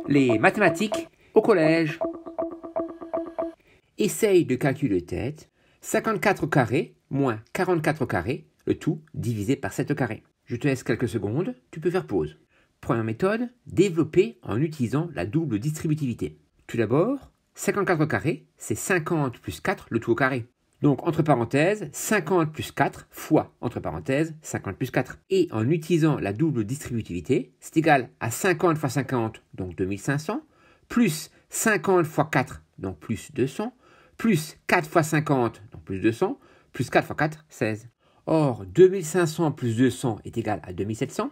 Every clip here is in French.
Les mathématiques au collège. Essaye de calculer de tête 54 au carré moins 44 au carré, le tout divisé par 7 au carré. Je te laisse quelques secondes, tu peux faire pause. Première méthode, développer en utilisant la double distributivité. Tout d'abord, 54 au carré, c'est 50 plus 4, le tout au carré. Donc, entre parenthèses, 50 plus 4 fois, entre parenthèses, 50 plus 4. Et en utilisant la double distributivité, c'est égal à 50 fois 50, donc 2500, plus 50 fois 4, donc plus 200, plus 4 fois 50, donc plus 200, plus 4 fois 4, 16. Or, 2500 plus 200 est égal à 2700,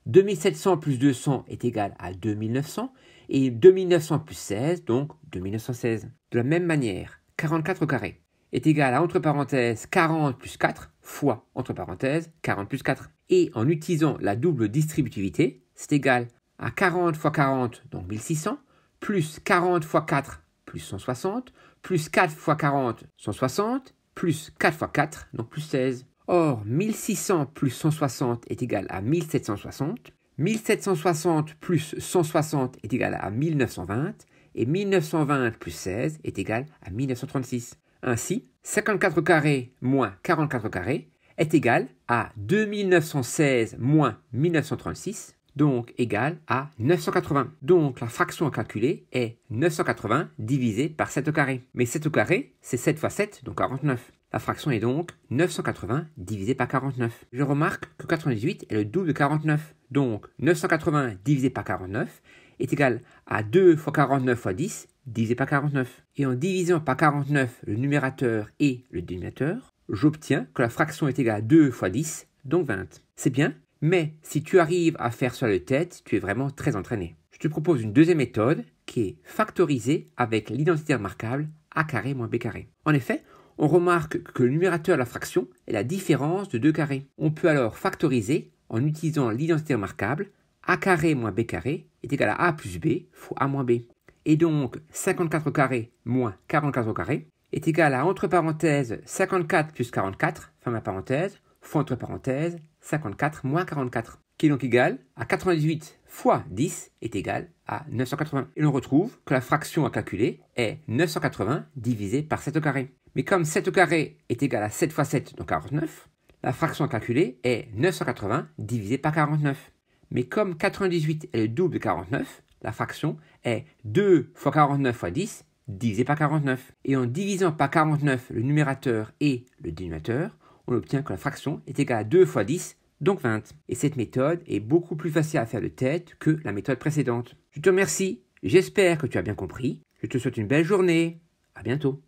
2700 plus 200 est égal à 2900, et 2900 plus 16, donc 2916. De la même manière, 44 au carré est égal à, entre parenthèses, 40 plus 4 fois, entre parenthèses, 40 plus 4. Et en utilisant la double distributivité, c'est égal à 40 fois 40, donc 1600, plus 40 fois 4, plus 160, plus 4 fois 40, 160, plus 4 fois 4, donc plus 16. Or, 1600 plus 160 est égal à 1760, 1760 plus 160 est égal à 1920, et 1920 plus 16 est égal à 1936. Ainsi, 54 au carré moins 44 au carré est égal à 2916 moins 1936, donc égal à 980. Donc la fraction à calculer est 980 divisé par 7 au carré. Mais 7 au carré, c'est 7 fois 7, donc 49. La fraction est donc 980 divisé par 49. Je remarque que 98 est le double de 49. Donc 980 divisé par 49 est égal à 2 fois 49 fois 10 divisé par 49. Et en divisant par 49 le numérateur et le dénominateur, j'obtiens que la fraction est égale à 2 fois 10, donc 20. C'est bien, mais si tu arrives à faire cela de tête, tu es vraiment très entraîné. Je te propose une deuxième méthode qui est factoriser avec l'identité remarquable a carré moins b carré. En effet, on remarque que le numérateur de la fraction est la différence de 2 carrés. On peut alors factoriser en utilisant l'identité remarquable a carré moins b carré est égal à a plus b fois a moins b. Et donc 54 au carré moins 44 au carré est égal à, entre parenthèses, 54 plus 44, fin de la parenthèse, fois entre parenthèses, 54 moins 44, qui est donc égal à 98 fois 10 est égal à 980. Et l'on retrouve que la fraction à calculer est 980 divisé par 7 au carré. Mais comme 7 au carré est égal à 7 fois 7, donc 49, la fraction à calculer est 980 divisé par 49. Mais comme 98 est le double de 49, la fraction est 2 fois 49 fois 10 divisé par 49. Et en divisant par 49 le numérateur et le dénominateur, on obtient que la fraction est égale à 2 fois 10, donc 20. Et cette méthode est beaucoup plus facile à faire de tête que la méthode précédente. Je te remercie, j'espère que tu as bien compris. Je te souhaite une belle journée. À bientôt.